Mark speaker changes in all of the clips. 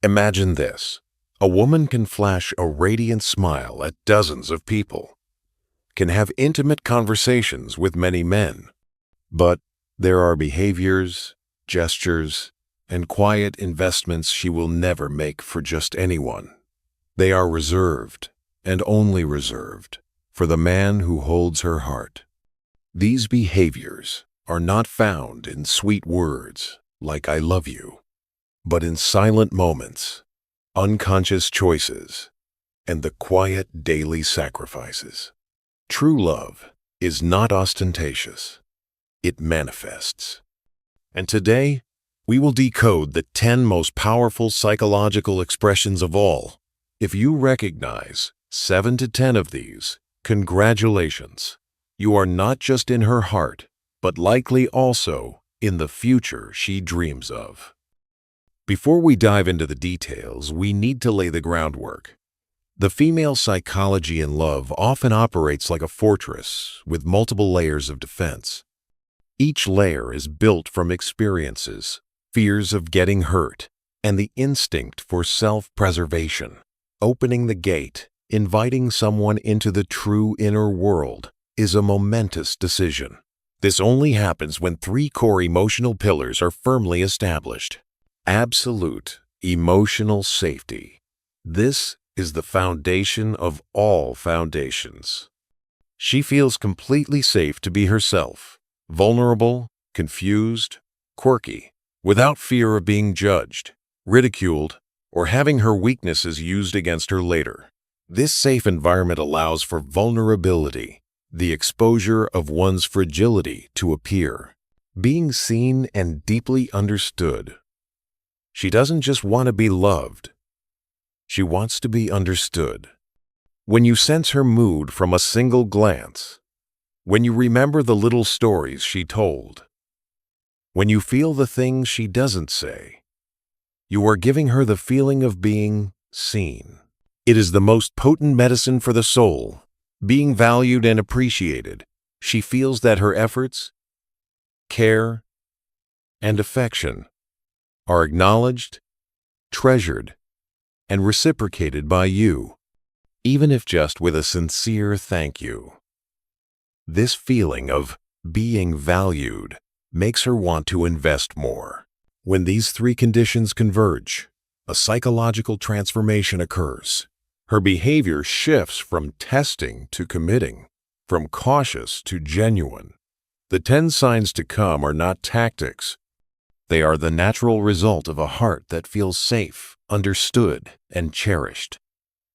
Speaker 1: Imagine this. A woman can flash a radiant smile at dozens of people, can have intimate conversations with many men, but there are behaviors, gestures, and quiet investments she will never make for just anyone. They are reserved, and only reserved, for the man who holds her heart. These behaviors are not found in sweet words like "I love you," but in silent moments, unconscious choices, and the quiet daily sacrifices. True love is not ostentatious. It manifests. And today, we will decode the 10 most powerful psychological expressions of all. If you recognize 7 to 10 of these, congratulations. You are not just in her heart, but likely also in the future she dreams of. Before we dive into the details, we need to lay the groundwork. The female psychology in love often operates like a fortress with multiple layers of defense. Each layer is built from experiences, fears of getting hurt, and the instinct for self-preservation. Opening the gate, inviting someone into the true inner world, is a momentous decision. This only happens when 3 core emotional pillars are firmly established. Absolute emotional safety. This is the foundation of all foundations. She feels completely safe to be herself, vulnerable, confused, quirky, without fear of being judged, ridiculed, or having her weaknesses used against her later. This safe environment allows for vulnerability, the exposure of one's fragility to appear, being seen and deeply understood. She doesn't just want to be loved. She wants to be understood. When you sense her mood from a single glance, when you remember the little stories she told, when you feel the things she doesn't say, you are giving her the feeling of being seen. It is the most potent medicine for the soul. Being valued and appreciated, she feels that her efforts, care, and affection are acknowledged, treasured, and reciprocated by you, even if just with a sincere thank you. This feeling of being valued makes her want to invest more. When these 3 conditions converge, a psychological transformation occurs. Her behavior shifts from testing to committing, from cautious to genuine. The 10 signs to come are not tactics. They are the natural result of a heart that feels safe, understood, and cherished.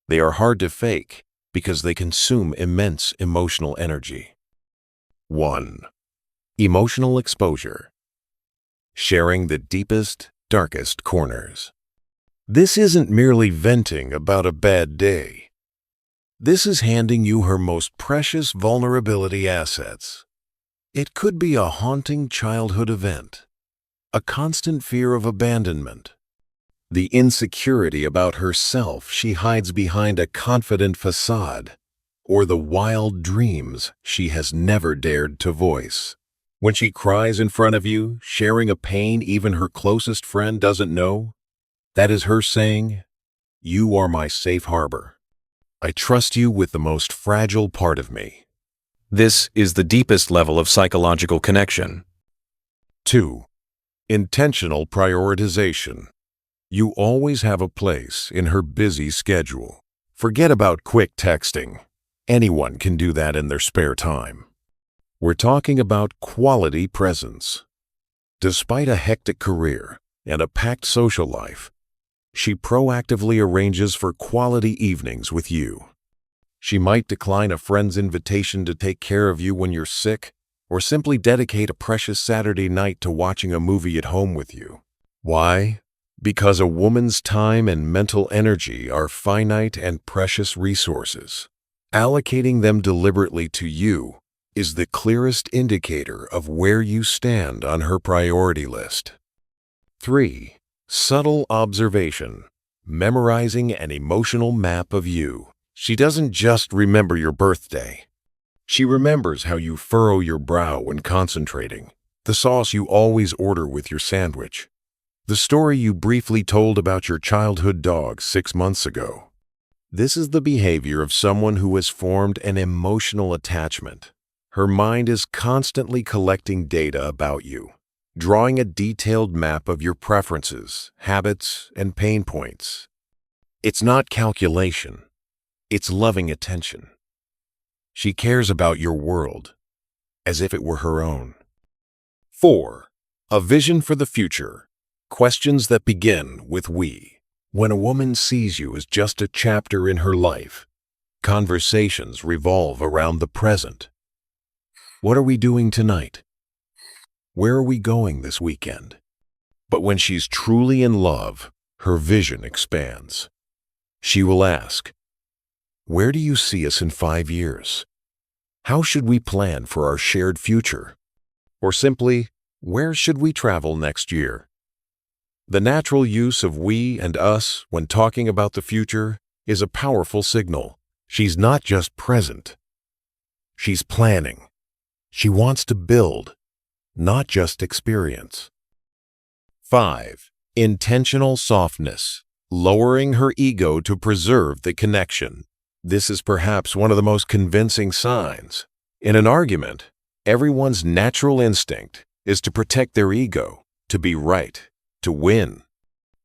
Speaker 1: They are hard to fake because they consume immense emotional energy. 1. Emotional exposure. Sharing the deepest, darkest corners. This isn't merely venting about a bad day. This is handing you her most precious vulnerability assets. It could be a haunting childhood event, a constant fear of abandonment, the insecurity about herself she hides behind a confident facade, or the wild dreams she has never dared to voice. When she cries in front of you, sharing a pain even her closest friend doesn't know, that is her saying, "You are my safe harbor. I trust you with the most fragile part of me." This is the deepest level of psychological connection. 2. Intentional prioritization. You always have a place in her busy schedule. Forget about quick texting. Anyone can do that in their spare time. We're talking about quality presence. Despite a hectic career and a packed social life, she proactively arranges for quality evenings with you. She might decline a friend's invitation to take care of you when you're sick, or simply dedicate a precious Saturday night to watching a movie at home with you. Why? Because a woman's time and mental energy are finite and precious resources. Allocating them deliberately to you is the clearest indicator of where you stand on her priority list. 3. Subtle observation. Memorizing an emotional map of you. She doesn't just remember your birthday. She remembers how you furrow your brow when concentrating, the sauce you always order with your sandwich, The story you briefly told about your childhood dog 6 months ago. This is the behavior of someone who has formed an emotional attachment. Her mind is constantly collecting data about you, drawing a detailed map of your preferences, habits, and pain points. It's not calculation. It's loving attention. She cares about your world as if it were her own. 4. A vision for the future. Questions that begin with we. When a woman sees you as just a chapter in her life, conversations revolve around the present. What are we doing tonight? Where are we going this weekend? But when she's truly in love, her vision expands. She will ask, where do you see us in 5 years? How should we plan for our shared future? Or simply, where should we travel next year? The natural use of we and us when talking about the future is a powerful signal. She's not just present. She's planning. She wants to build, not just experience. 5. Intentional softness. Lowering her ego to preserve the connection. This is perhaps one of the most convincing signs. In an argument, everyone's natural instinct is to protect their ego, to be right, to win.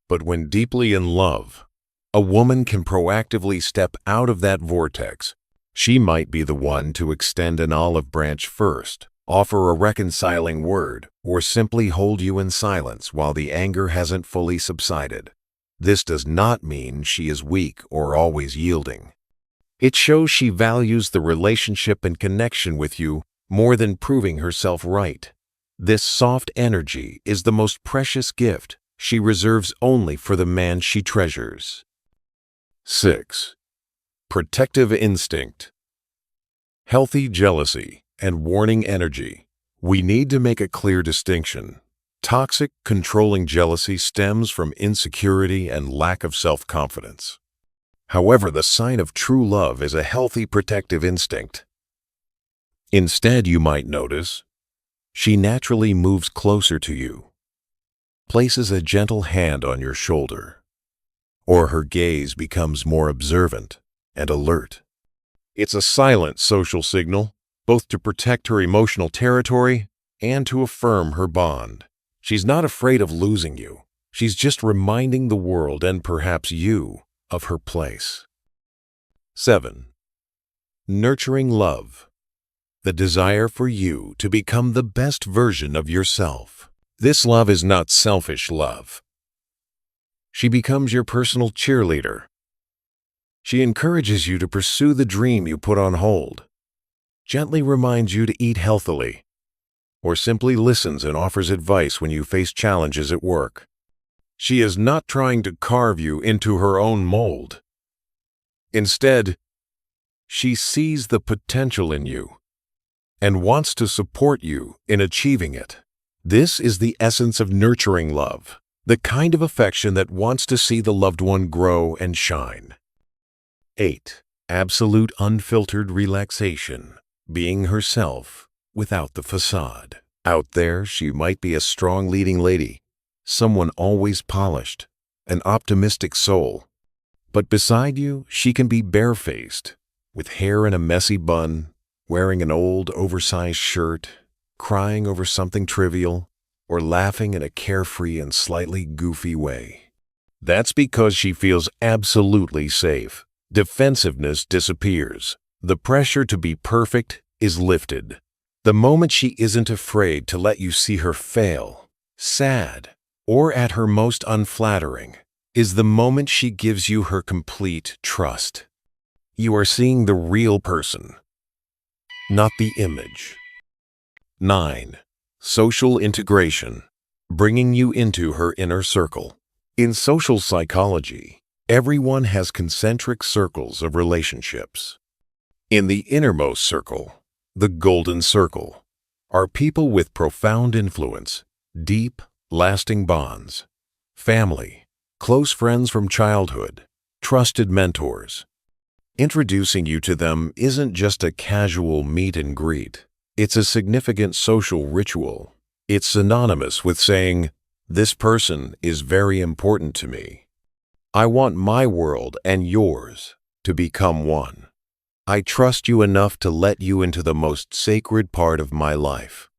Speaker 1: But when deeply in love, a woman can proactively step out of that vortex. She might be the one to extend an olive branch first, offer a reconciling word, or simply hold you in silence while the anger hasn't fully subsided. This does not mean she is weak or always yielding. It shows she values the relationship and connection with you more than proving herself right. This soft energy is the most precious gift she reserves only for the man she treasures. 6. Protective instinct. Healthy jealousy and warning energy. We need to make a clear distinction. Toxic, controlling jealousy stems from insecurity and lack of self-confidence. However, the sign of true love is a healthy protective instinct. Instead, you might notice, she naturally moves closer to you, places a gentle hand on your shoulder, or her gaze becomes more observant and alert. It's a silent social signal, both to protect her emotional territory and to affirm her bond. She's not afraid of losing you. She's just reminding the world and perhaps you of her place. 7. Nurturing love. The desire for you to become the best version of yourself. This love is not selfish love. She becomes your personal cheerleader. She encourages you to pursue the dream you put on hold, gently reminds you to eat healthily, or simply listens and offers advice when you face challenges at work. She is not trying to carve you into her own mold. Instead, she sees the potential in you and wants to support you in achieving it. This is the essence of nurturing love, the kind of affection that wants to see the loved one grow and shine. 8. Absolute unfiltered relaxation, being herself without the facade. Out there, she might be a strong leading lady, someone always polished, an optimistic soul. But beside you, she can be barefaced, with hair in a messy bun, wearing an old, oversized shirt, crying over something trivial, or laughing in a carefree and slightly goofy way. That's because she feels absolutely safe. Defensiveness disappears. The pressure to be perfect is lifted. The moment she isn't afraid to let you see her fail, sad, or at her most unflattering, is the moment she gives you her complete trust. You are seeing the real person, not the image. 9. Social integration, bringing you into her inner circle. In social psychology, everyone has concentric circles of relationships. In the innermost circle, the golden circle, are people with profound influence, deep, lasting bonds, family, close friends from childhood, trusted mentors. Introducing you to them isn't just a casual meet and greet. It's a significant social ritual. It's synonymous with saying, This person is very important to me. I want my world and yours to become one. I trust you enough to let you into the most sacred part of my life.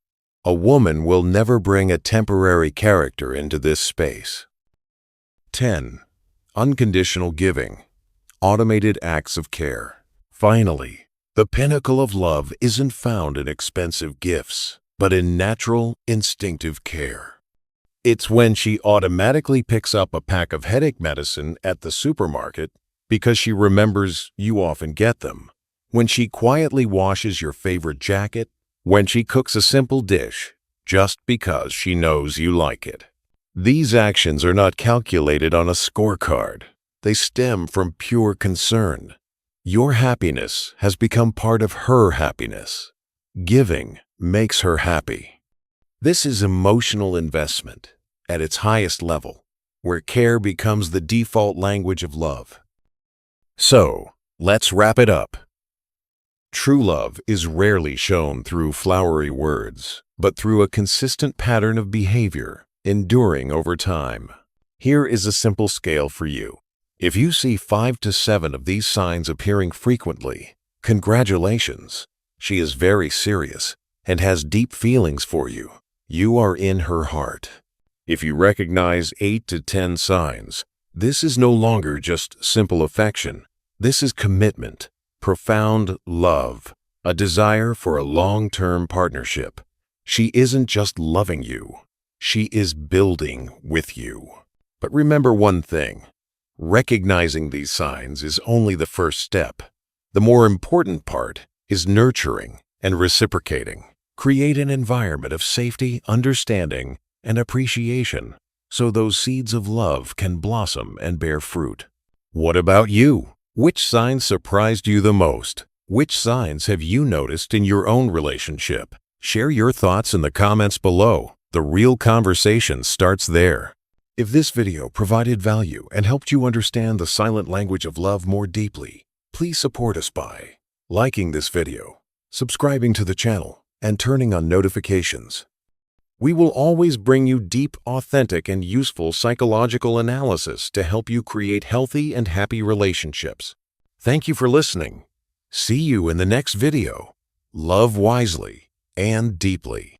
Speaker 1: A woman will never bring a temporary character into this space. 10. Unconditional giving. Automated acts of care. Finally, the pinnacle of love isn't found in expensive gifts, but in natural, instinctive care. It's when she automatically picks up a pack of headache medicine at the supermarket because she remembers you often get them, when she quietly washes your favorite jacket, when she cooks a simple dish just because she knows you like it. These actions are not calculated on a scorecard. They stem from pure concern. Your happiness has become part of her happiness. Giving makes her happy. This is emotional investment at its highest level, where care becomes the default language of love. So, let's wrap it up. True love is rarely shown through flowery words, but through a consistent pattern of behavior, enduring over time. Here is a simple scale for you. If you see 5 to 7 of these signs appearing frequently, congratulations. She is very serious and has deep feelings for you. You are in her heart. If you recognize 8 to 10 signs, this is no longer just simple affection. This is commitment, profound love, a desire for a long-term partnership. She isn't just loving you. She is building with you. But remember one thing. Recognizing these signs is only the first step. The more important part is nurturing and reciprocating. Create an environment of safety, understanding, and appreciation so those seeds of love can blossom and bear fruit. What about you? Which signs surprised you the most? Which signs have you noticed in your own relationship? Share your thoughts in the comments below. The real conversation starts there. If this video provided value and helped you understand the silent language of love more deeply, please support us by liking this video, subscribing to the channel, and turning on notifications. We will always bring you deep, authentic, and useful psychological analysis to help you create healthy and happy relationships. Thank you for listening. See you in the next video. Love wisely and deeply.